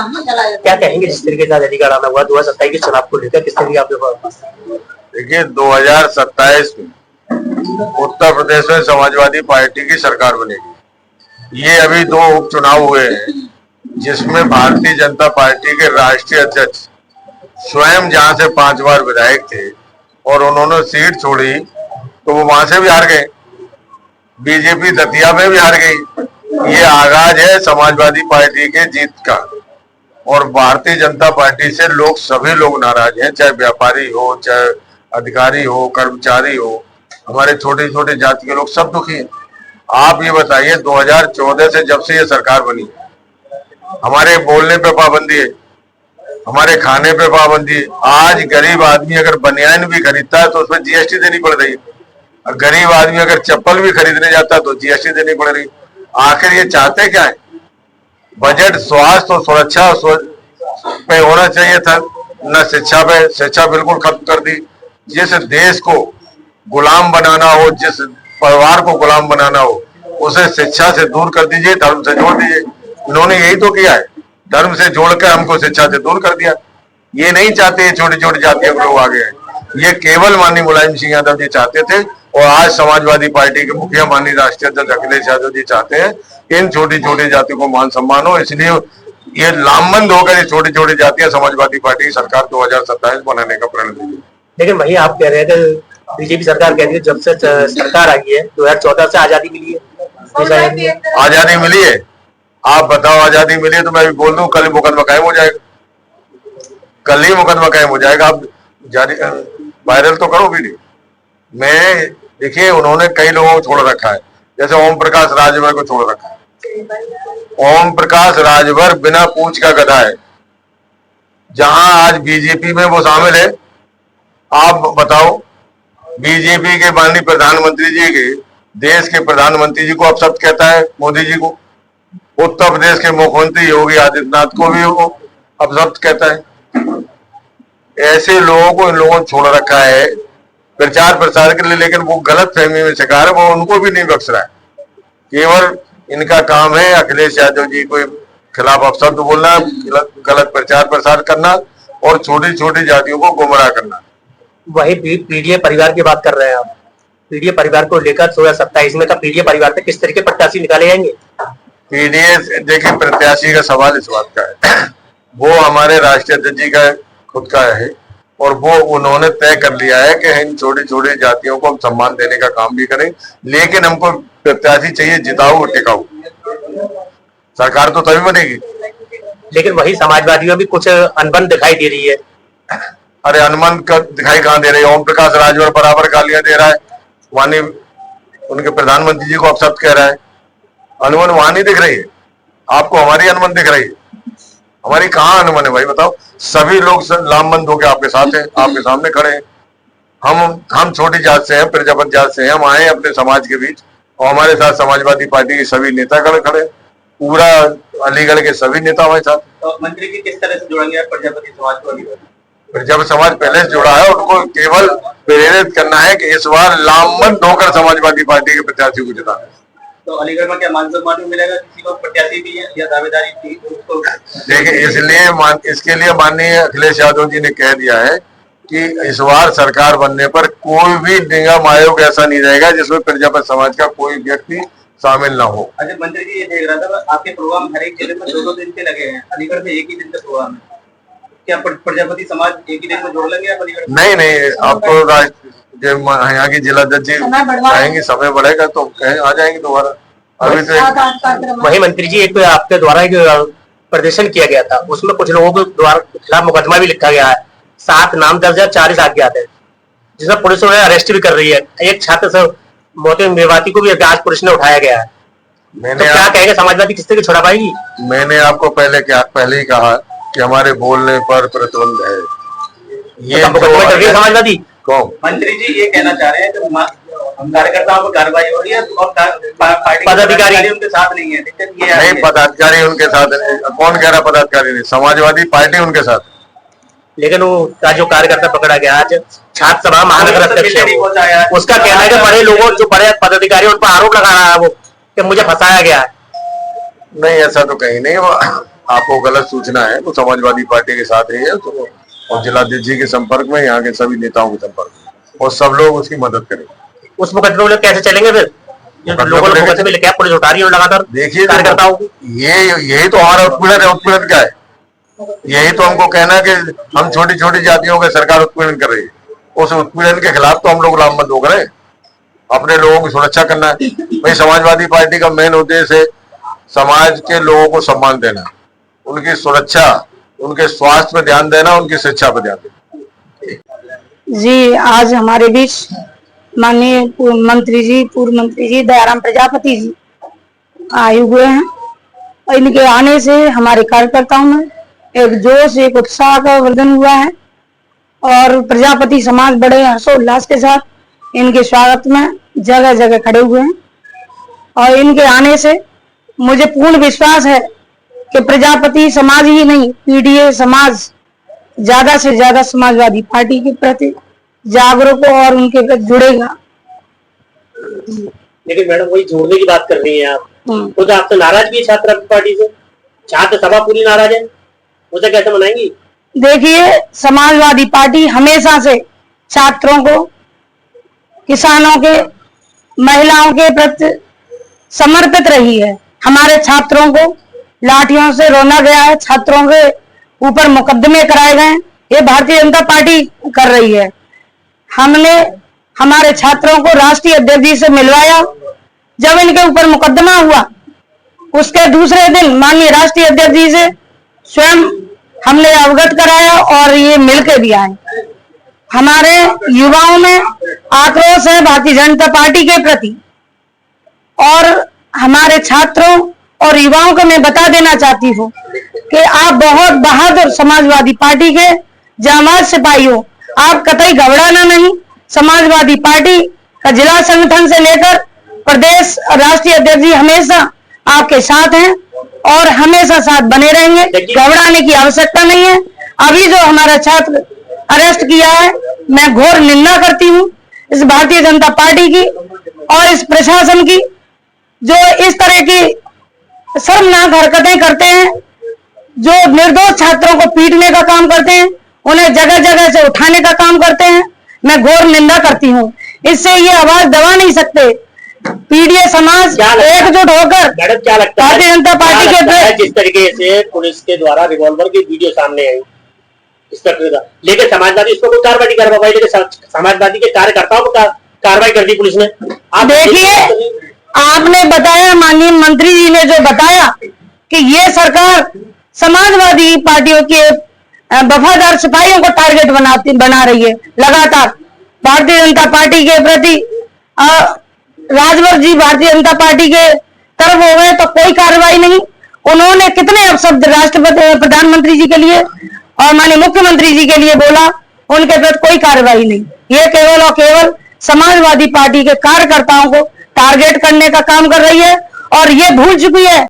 क्या कहेंगे जिस तरीके से अधिकार आना हुआ 2027 के चुनाव को लेकर, किस तरीके आपके पास? देखिए 2027 में उत्तर प्रदेश में समाजवादी पार्टी की सरकार बनेगी। ये अभी 2 उपचुनाव हुए हैं जिसमें भारतीय जनता पार्टी के राष्ट्रीय अध्यक्ष स्वयं जहां से 5 बार विधायक थे और उन्होंने सीट छोड़ी तो वो वहां से भी हार गए। बीजेपी दतिया में भी हार गई। ये आगाज है समाजवादी पार्टी के जीत का। और भारतीय जनता पार्टी से सभी लोग नाराज हैं, चाहे व्यापारी हो, चाहे अधिकारी हो, कर्मचारी हो, हमारे छोटे छोटे जाति के लोग सब दुखी हैं। आप ये बताइए 2014 से जब से ये सरकार बनी हमारे बोलने पे पाबंदी है, हमारे खाने पे पाबंदी है। आज गरीब आदमी अगर बनियान भी खरीदता है तो उसमें जीएसटी देनी पड़ रही है। गरीब आदमी अगर चप्पल भी खरीदने जाता है तो जीएसटी देनी पड़ रही है। आखिर ये चाहते क्या है? बजट स्वास्थ्य और सुरक्षा पे होना चाहिए था, न शिक्षा पे। शिक्षा बिल्कुल खत्म कर दी। जिस देश को गुलाम बनाना हो, जिस परिवार को गुलाम बनाना हो, उसे शिक्षा से दूर कर दीजिए, धर्म से जोड़ दीजिए। इन्होंने यही तो किया है, धर्म से जोड़कर हमको शिक्षा से दूर कर दिया। ये नहीं चाहते छोटी छोटी जातियों के लोग आगे हैं। ये केवल माननीय मुलायम सिंह यादव जी चाहते थे और आज समाजवादी पार्टी के मुखिया माननीय राष्ट्रीय अध्यक्ष अखिलेश यादव जी चाहते हैं इन छोटी छोटी जातियों को मान सम्मान हो। इसलिए ये लामबंद होकर ये छोटी छोटी जातियां समाजवादी पार्टी की सरकार 2027 बनाने का प्रण लीजिए। लेकिन वही आप कह रहे थे बीजेपी सरकार कह रही है जब से सरकार आई है 2014 से आजादी मिली है। आजादी मिली है? आप बताओ आजादी मिली है तो मैं भी बोल दूं कल ही मुकदमा कायम हो जाएगा। कल ही मुकदमा कायम हो जाएगा। आप जारी वायरल तो करो वीडियो में। देखिए उन्होंने कई लोगों को छोड़ रखा है, जैसे ओम प्रकाश राजभर को छोड़ रखा है। ओम प्रकाश राजभर बिना पूछ का गधा है। जहां आज बीजेपी में वो शामिल है, आप बताओ बीजेपी के माननीय प्रधानमंत्री जी के देश के प्रधानमंत्री जी को अपशब्द कहता है, मोदी जी को। उत्तर प्रदेश के मुख्यमंत्री योगी आदित्यनाथ को भी वो अपशब्द कहता है। ऐसे लोगों को इन लोगों ने छोड़ रखा है प्रचार प्रसार के लिए, लेकिन वो गलत फहमी में शिकार है। वो उनको भी नहीं बख्श रहा है। केवल इनका काम है अखिलेश यादव जी को खिलाफ अपशब्द बोलना, गलत प्रचार प्रसार करना और छोटी छोटी जातियों को गुमराह करना। वही पीडीए परिवार की बात कर रहे हैं आप। पीडीए परिवार को लेकर 2027 में का पीडीए परिवार पे किस तरीके प्रत्याशी निकाले जाएंगे? पीडीए देखिए प्रत्याशी का सवाल इस बात का है, वो हमारे राष्ट्रीय अध्यक्ष जी का खुद का है और वो उन्होंने तय कर लिया है कि इन छोटी छोटी जातियों को हम सम्मान देने का काम भी करें, लेकिन हमको प्रत्याशी चाहिए जिताऊ और टिकाऊ। सरकार तो तभी बनेगी। लेकिन वही समाजवादियों भी कुछ अनबन दिखाई दे रही है। अरे अनबन का दिखाई कहाँ दे रही है? ओम प्रकाश राजभर बराबर गालियां दे रहा है, माननीय उनके प्रधानमंत्री जी को अपशब्द कह रहा है। अनबन वहां नहीं दिख रही है आपको, हमारी अनबन दिख रही है। हमारी कहाँ अनबन है भाई बताओ? सभी लोग लामबंद होकर आपके साथ हैं, आपके सामने खड़े हैं। हम छोटी जात से हैं, प्रजापत जात से हैं। हम आए अपने समाज के बीच और हमारे साथ समाजवादी पार्टी के सभी नेतागण खड़े, पूरा अलीगढ़ के सभी नेता हमारे साथ। तो मंत्री जी किस तरह से जोड़ेंगे आप प्रजापति समाज को? प्रजापति समाज पहले से जुड़ा है, उनको केवल प्रेरित करना है कि इस बार लामबंद होकर समाजवादी पार्टी के प्रत्याशी को जिताना। तो अलीगढ़ में क्या मान सम्मान मिलेगा किसी को प्रत्याशी भी है या दावेदारी थी उसको? देखिए इसके लिए माननीय अखिलेश यादव जी ने कह दिया है कि इस बार सरकार बनने पर कोई भी निगम आयोग ऐसा नहीं रहेगा जिसमें प्रजापति समाज का कोई व्यक्ति शामिल ना हो। अच्छा मंत्री जी ये देख रहा था आपके प्रोग्राम हर एक जिले में 2-2 दिन के लगे हैं, अलीगढ़ में एक ही दिन का प्रोग्राम है। क्या प्रजापति समाज एक ही दिन में जोड़ लेंगे आप अलीगढ़? नहीं अब तो यहाँ की जिला जज जी आएंगे, समय बढ़ेगा तो आ जाएंगे दोबारा। अभी तो वही मंत्री जी एक आपके द्वारा एक प्रदर्शन किया गया था, उसमें कुछ लोगों के द्वारा खिलाफ मुकदमा भी लिखा गया है। 7 नाम दर्ज है, 4 अज्ञात है, जिसमें पुलिस उन्हें अरेस्ट भी कर रही है। एक छात्र से मोहसिन मेवाती को भी आज पुलिस ने उठाया गया है। तो क्या कहेंगे समाजवादी किस तरह छुड़ा पाएगी? मैंने आपको पहले ही कहा कि हमारे बोलने पर प्रतिबंध है। ये तो समाजवादी कौन? मंत्री जी ये कहना चाह रहे हैं कि कार्यकर्ताओं पर कार्रवाई हो रही है और पार्टी पदाधिकारी उनके साथ नहीं है। दिक्कत ये है नहीं, पदाधिकारी उनके साथ नहीं। कौन कह रहा पदाधिकारी नहीं? समाजवादी पार्टी उनके साथ। लेकिन वो जो कार्यकर्ता पकड़ा गया आज छात्र सभा महानगर अध्यक्ष है, उसका कहना है कि बड़े लोगों जो बड़े पदाधिकारी उन पर आरोप लगा रहा है वो कि मुझे फंसाया गया है। नहीं ऐसा तो कहीं नहीं। आपको गलत सूचना है, वो समाजवादी पार्टी के साथ ही है तो, और जिलाध्यक्ष जी के संपर्क में, यहाँ के सभी नेताओं के संपर्क में, और सब लोग उसकी मदद करेंगे। उस मुकदमे में कैसे चलेंगे फिर? लोगों ने मुकदमे लेके पुलिस उठा रही है लगातार, देखिए कार्यकर्ताओं को। यही तो हमारा उत्पीड़न है। उत्पीड़न क्या है? यही तो हमको कहना है कि हम छोटी छोटी जातियों के सरकार उत्पीड़न कर रही है। उस उत्पीड़न के खिलाफ तो हम लोग लामबंद हो गए। अपने लोगों की सुरक्षा करना है भाई। समाजवादी पार्टी का मेन उद्देश्य है समाज के लोगों को सम्मान देना, उनकी सुरक्षा, उनके स्वास्थ्य पर ध्यान देना, उनकी शिक्षा पर ध्यान देना। जी, आज हमारे बीच माननीय पूर्व मंत्री जी दयाराम प्रजापति जी आए हुए हैं और इनके आने से हमारे कार्यकर्ताओं में एक जोश, एक उत्साह का वर्धन हुआ है और प्रजापति समाज बड़े हर्षोल्लास के साथ इनके स्वागत में जगह जगह खड़े हुए हैं। और इनके आने से मुझे पूर्ण विश्वास है कि प्रजापति समाज ही नहीं, पीडीए समाज ज्यादा से ज्यादा समाजवादी पार्टी के प्रति जागरूक और उनके प्रति जुड़ेगा। लेकिन मैडम वही जोड़ने की बात कर रही हैं आप, तो आपसे नाराज भी है छात्र पार्टी से? छात्र सभा पूरी नाराज है, उसे कैसे मनाएंगी? देखिए, समाजवादी पार्टी हमेशा से छात्रों को, किसानों के, महिलाओं के प्रति समर्पित रही है। हमारे छात्रों को लाठियों से रोना गया है, छात्रों के ऊपर मुकदमे कराए गए, ये भारतीय जनता पार्टी कर रही है। हमने हमारे छात्रों को राष्ट्रीय अध्यक्ष जी से मिलवाया। जब इनके ऊपर मुकदमा हुआ उसके दूसरे दिन माननीय राष्ट्रीय अध्यक्ष जी से स्वयं हमने अवगत कराया और ये मिलके भी आए। हमारे युवाओं में आक्रोश है भारतीय जनता पार्टी के प्रति और हमारे छात्रों और युवाओं को मैं बता देना चाहती हूँ कि आप बहुत बहादुर समाजवादी पार्टी के जांबाज सिपाही हो। आप कतई घबराना नहीं। समाजवादी पार्टी का जिला संगठन से लेकर प्रदेश राष्ट्रीय अध्यक्ष जी हमेशा आपके साथ हैं और हमेशा साथ बने रहेंगे। घबराने की आवश्यकता नहीं है। अभी जो हमारा छात्र अरेस्ट किया है, मैं घोर निंदा करती हूँ इस भारतीय जनता पार्टी की और इस प्रशासन की, जो इस तरह की शर्मनाक हरकतें करते हैं, जो निर्दोष छात्रों को पीटने का काम करते हैं, उन्हें जगह जगह से उठाने का काम करते हैं। मैं घोर निंदा करती हूँ। इससे ये आवाज दबा नहीं सकते। पीडीए समाज एकजुट होकर क्या लगता है भारतीय जनता पार्टी के जिस तरीके से पुलिस के द्वारा रिवॉल्वर की वीडियो सामने आई, इस तरह का, लेकिन समाजवादी इसको कोई कार्रवाई कर पाई, लेकिन समाजवादी के कार्यकर्ताओं को कार्रवाई कर दी पुलिस ने। आप देखिए, आपने बताया, माननीय मंत्री जी ने जो बताया कि ये सरकार समाजवादी पार्टियों के वफादार सिपाहियों को टारगेट बना रही है लगातार। भारतीय जनता पार्टी के प्रति राजभर जी भारतीय जनता पार्टी के तरफ हो गए तो कोई कार्रवाई नहीं। उन्होंने कितने अपशब्द राष्ट्रपति, प्रधानमंत्री जी के लिए और माननीय मुख्यमंत्री जी के लिए बोला, उनके प्रति कोई कार्रवाई नहीं। ये केवल और केवल समाजवादी पार्टी के कार्यकर्ताओं को टारगेट करने का काम कर रही है और ये भूल चुकी है